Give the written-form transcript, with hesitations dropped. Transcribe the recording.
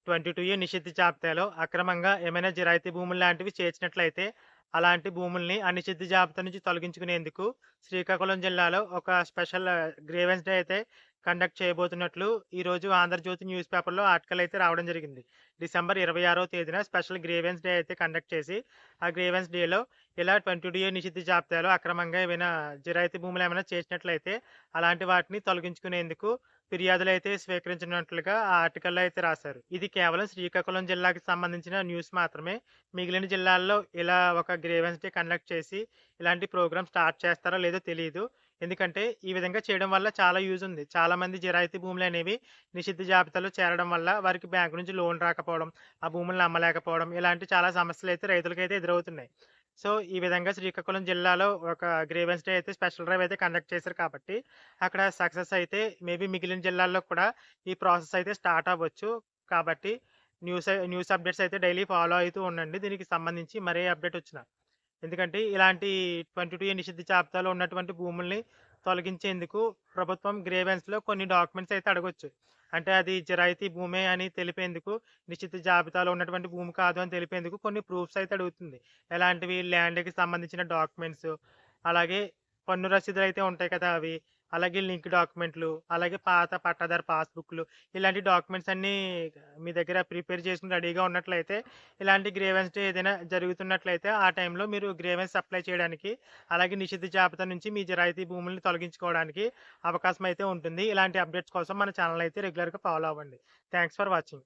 22 నిషిద్ధ జాబితాలో అక్రమంగా ఏమైనా జిరాయితీ భూములు లాంటివి చేర్చినట్లయితే, అలాంటి భూముల్ని ఆ నిషిద్ధ జాబితా నుంచి తొలగించుకునేందుకు శ్రీకాకుళం జిల్లాలో ఒక స్పెషల్ గ్రీవెన్స్ డే అయితే కండక్ట్ చేయబోతున్నట్లు ఈరోజు 'ఆంధ్రజ్యోతి' న్యూస్ పేపర్‌లో ఆర్టికల్ అయితే రావడం జరిగింది. డిసెంబర్ 26వ తేదీన స్పెషల్ గ్రీవెన్స్ డే అయితే కండక్ట్ చేసి, ఆ గ్రీవెన్స్ డేలో ఇలా 22 నిషిద్ధ జాబితాలో అక్రమంగా ఏమైనా జిరాయితీ భూములేమైనా చేసినట్లయితే, అలాంటి వాటిని తొలగించుకునేందుకు ఫిర్యాదులైతే స్వీకరించనున్నట్లుగా ఆ ఆర్టికల్‌లో అయితే రాశారు. ఇది కేవలం శ్రీకాకుళం జిల్లాకి సంబంధించిన న్యూస్ మాత్రమే. మిగిలిన జిల్లాల్లో ఇలా ఒక గ్రీవెన్స్ డే కండక్ట్ చేసి, ఇలాంటి ప్రోగ్రామ్ స్టార్ట్ చేస్తారో లేదో తెలీదు. ఎందుకంటే, ఈ విధంగా చేయడం వల్ల చాలా యూజ్ ఉంది. చాలామంది జిరాయితీ భూములనేవి నిషిద్ధ జాబితాలో చేరడం వల్ల వారికి బ్యాంకు నుంచి లోన్ రాకపోవడం, ఆ భూములను అమ్మలేకపోవడం, ఇలాంటి చాలా సమస్యలైతే రైతులకైతే ఎదురవుతున్నాయి. సో, ఈ విధంగా శ్రీకాకుళం జిల్లాలో ఒక గ్రీవెన్స్ డే అయితే స్పెషల్ డ్రైవ్ అయితే కండక్ట్ చేశారు కాబట్టి, అక్కడ సక్సెస్ అయితే మేబీ మిగిలిన జిల్లాల్లో కూడా ఈ ప్రాసెస్ అయితే స్టార్ట్ అవ్వచ్చు. కాబట్టి న్యూస్ అప్డేట్స్ అయితే డైలీ ఫాలో అయితూ ఉండండి. దీనికి సంబంధించి మరే అప్డేట్ వచ్చినా. ఎందుకంటే ఇలాంటి 22 నిషిద్ధ జాబితాలో ఉన్నటువంటి భూముల్ని తొలగించేందుకు ప్రభుత్వం గ్రీవెన్స్‌లో కొన్ని డాక్యుమెంట్స్ అయితే అడగొచ్చు. అంటే అది జిరాయితీ భూమే అని తెలిపేందుకు, నిషిద్ధ జాబితాలో ఉన్నటువంటి భూమి కాదు అని తెలిపేందుకు కొన్ని ప్రూఫ్స్ అయితే అడుగుతుంది. ఎలాంటివి ల్యాండ్‌కి సంబంధించిన డాక్యుమెంట్స్, అలాగే పన్ను రసీదులైతే ఉంటాయి కదా! అవి, అలాగే లింక్ డాక్యుమెంట్లు, అలాగే పాత పట్టాదారు పాస్‌బుక్‌లు, ఇలాంటి డాక్యుమెంట్స్ అన్నీ మీ దగ్గర ప్రిపేర్ చేసుకొని రెడీగా ఉన్నట్లయితే, ఇలాంటి గ్రీవెన్స్ డే ఏదైనా జరుగుతున్నట్లయితే ఆ టైంలో మీరు గ్రీవెన్స్ అప్లై చేయడానికి, అలాగే నిషిద్ధ జాబితా నుంచి మీ జిరాయితీ భూముల్ని తొలగించుకోవడానికి అవకాశం అయితే ఉంటుంది. ఇలాంటి అప్డేట్స్ కోసం మన ఛానెల్ అయితే రెగ్యులర్‌గా ఫాలో అవ్వండి. Thanks for watching.